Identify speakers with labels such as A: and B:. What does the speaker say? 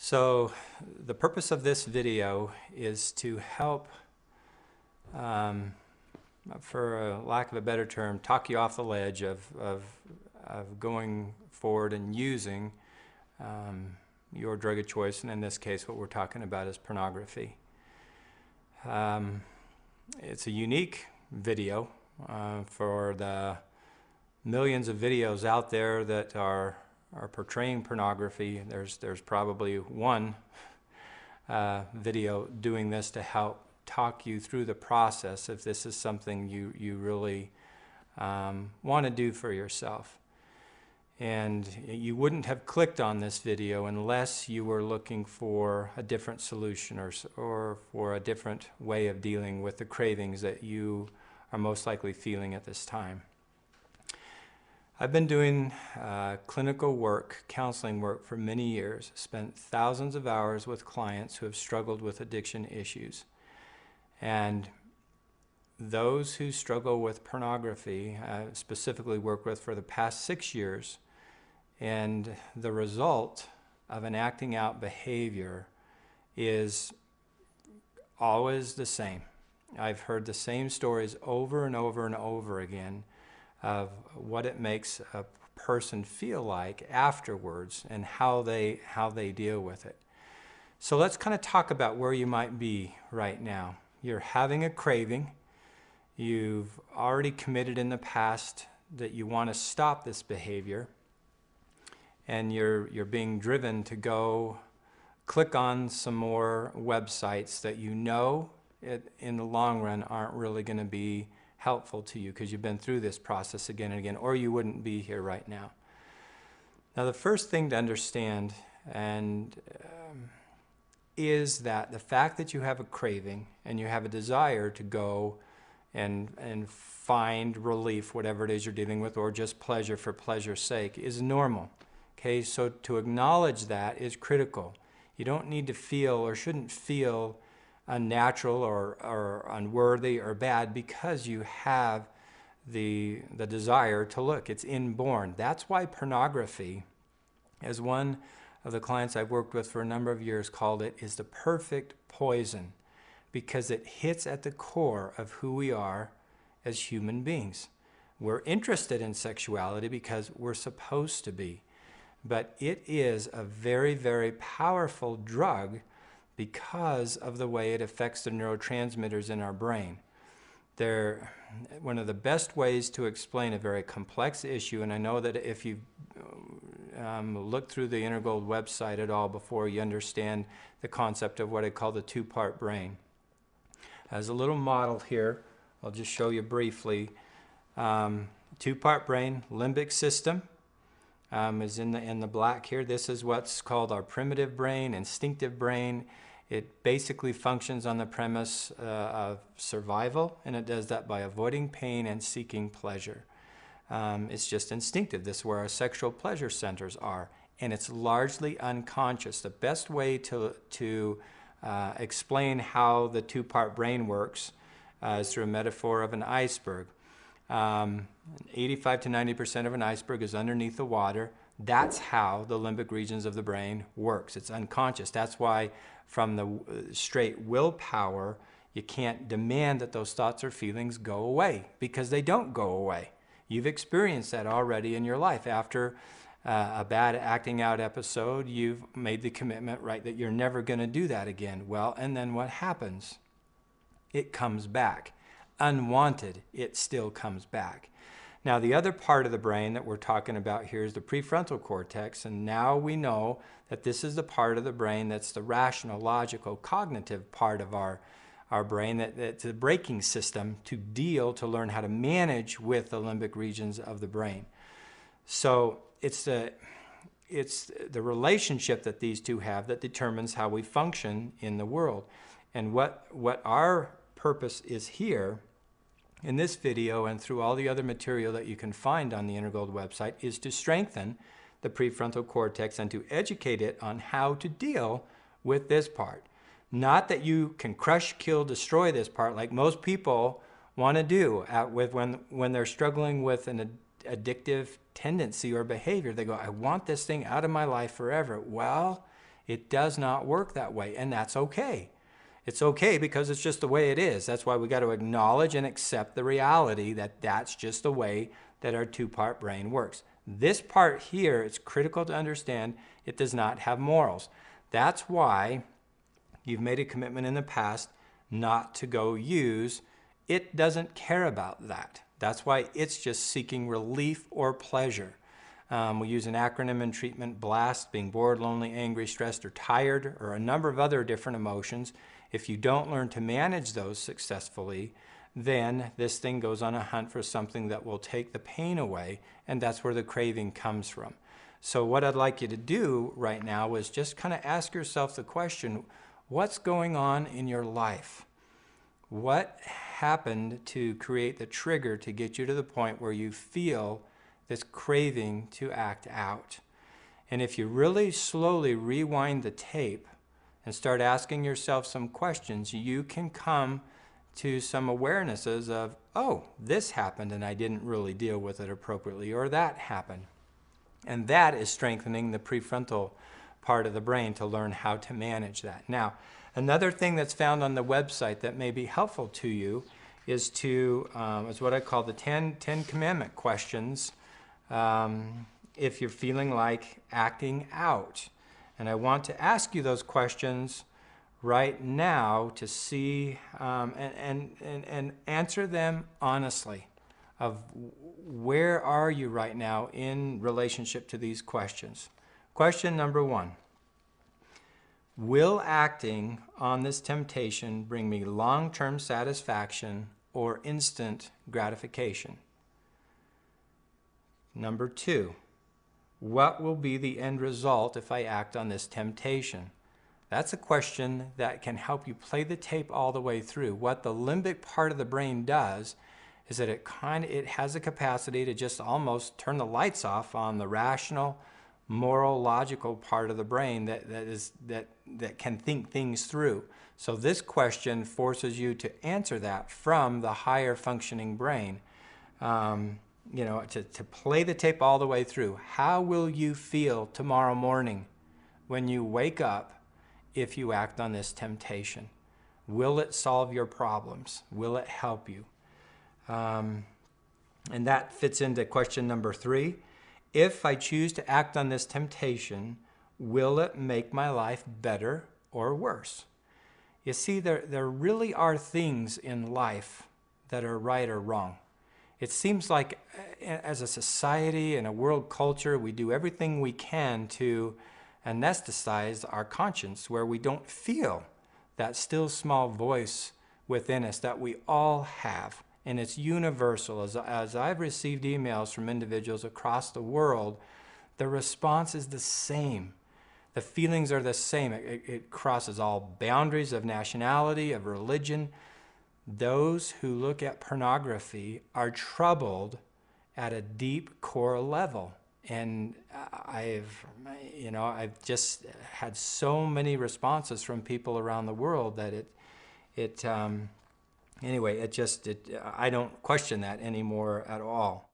A: So the purpose of this video is to help, for a lack of a better term, talk you off the ledge of going forward and using your drug of choice, and in this case what we're talking about is pornography. It's a unique video for the millions of videos out there that are portraying pornography. There's probably one video doing this to help talk you through the process if this is something you really want to do for yourself. And you wouldn't have clicked on this video unless you were looking for a different solution or for a different way of dealing with the cravings that you are most likely feeling at this time. I've been doing clinical work, counseling work for many years, spent thousands of hours with clients who have struggled with addiction issues. And those who struggle with pornography, specifically work with for the past 6 years, and the result of an acting out behavior is always the same. I've heard the same stories over and over and over again of what it makes a person feel like afterwards and how they deal with it. So let's kind of talk about where you might be right now. You're having a craving. You've already committed in the past that you want to stop this behavior, and you're being driven to go click on some more websites that you know in the long run aren't really going to be helpful to you because you've been through this process again and again, or you wouldn't be here right now. Now, the first thing to understand is that the fact that you have a craving and you have a desire to go and find relief, whatever it is you're dealing with, or just pleasure for pleasure's sake, is normal. Okay, so to acknowledge that is critical. You don't need to feel or shouldn't feel unnatural or unworthy or bad because you have the desire to look. It's inborn. That's why pornography, as one of the clients I've worked with for a number of years called it, is the perfect poison, because it hits at the core of who we are as human beings. We're interested in sexuality because we're supposed to be, but it is a very, very powerful drug because of the way it affects the neurotransmitters in our brain. They're one of the best ways to explain a very complex issue, and I know that if you've looked through the InnerGold website at all before, you understand the concept of what I call the two-part brain. As a little model here, I'll just show you briefly. Two-part brain, limbic system, is in the black here. This is what's called our primitive brain, instinctive brain. It basically functions on the premise of survival, and it does that by avoiding pain and seeking pleasure. It's just instinctive. This is where our sexual pleasure centers are, and it's largely unconscious. The best way to explain how the two-part brain works is through a metaphor of an iceberg. 85 to 90% of an iceberg is underneath the water. That's how the limbic regions of the brain works. It's unconscious. That's why from the straight willpower, you can't demand that those thoughts or feelings go away, because they don't go away. You've experienced that already in your life. After a bad acting out episode, you've made the commitment, right, that you're never going to do that again. Well, and then what happens? It comes back. Unwanted, it still comes back. Now, the other part of the brain that we're talking about here is the prefrontal cortex, and now we know that this is the part of the brain that's the rational, logical, cognitive part of our brain, that's the braking system to learn how to manage with the limbic regions of the brain. So it's the relationship that these two have that determines how we function in the world. And what our purpose is here in this video and through all the other material that you can find on the InnerGold website is to strengthen the prefrontal cortex and to educate it on how to deal with this part. Not that you can crush, kill, destroy this part like most people want to do when they're struggling with an addictive tendency or behavior. They go, I want this thing out of my life forever. Well, It does not work that way, and that's okay. It's okay because it's just the way it is. That's why we got to acknowledge and accept the reality that that's just the way that our two-part brain works. This part here, it's critical to understand, it does not have morals. That's why you've made a commitment in the past not to go use. It doesn't care about that. That's why it's just seeking relief or pleasure. We use an acronym in treatment, BLAST, being bored, lonely, angry, stressed, or tired, or a number of other different emotions. If you don't learn to manage those successfully, then this thing goes on a hunt for something that will take the pain away, and that's where the craving comes from. So what I'd like you to do right now is just kind of ask yourself the question, what's going on in your life? What happened to create the trigger to get you to the point where you feel this craving to act out? And if you really slowly rewind the tape and start asking yourself some questions, you can come to some awarenesses of, oh, this happened and I didn't really deal with it appropriately, or that happened. And that is strengthening the prefrontal part of the brain to learn how to manage that. Now, another thing that's found on the website that may be helpful to you is what I call the 10 Commandment questions if you're feeling like acting out. And I want to ask you those questions right now to see and answer them honestly of where are you right now in relationship to these questions. Question number 1. Will acting on this temptation bring me long-term satisfaction or instant gratification? Number 2. What will be the end result if I act on this temptation? That's a question that can help you play the tape all the way through. What the limbic part of the brain does is that it has a capacity to just almost turn the lights off on the rational, moral, logical part of the brain that can think things through. So this question forces you to answer that from the higher functioning brain. To play the tape all the way through. How will you feel tomorrow morning when you wake up if you act on this temptation? Will it solve your problems? Will it help you? And that fits into question number 3. If I choose to act on this temptation, will it make my life better or worse? You see, there really are things in life that are right or wrong. It seems like as a society and a world culture, we do everything we can to anesthetize our conscience, where we don't feel that still small voice within us that we all have. And it's universal. As I've received emails from individuals across the world, the response is the same. The feelings are the same. It crosses all boundaries of nationality, of religion. Those who look at pornography are troubled at a deep core level. And I've just had so many responses from people around the world that I don't question that anymore at all.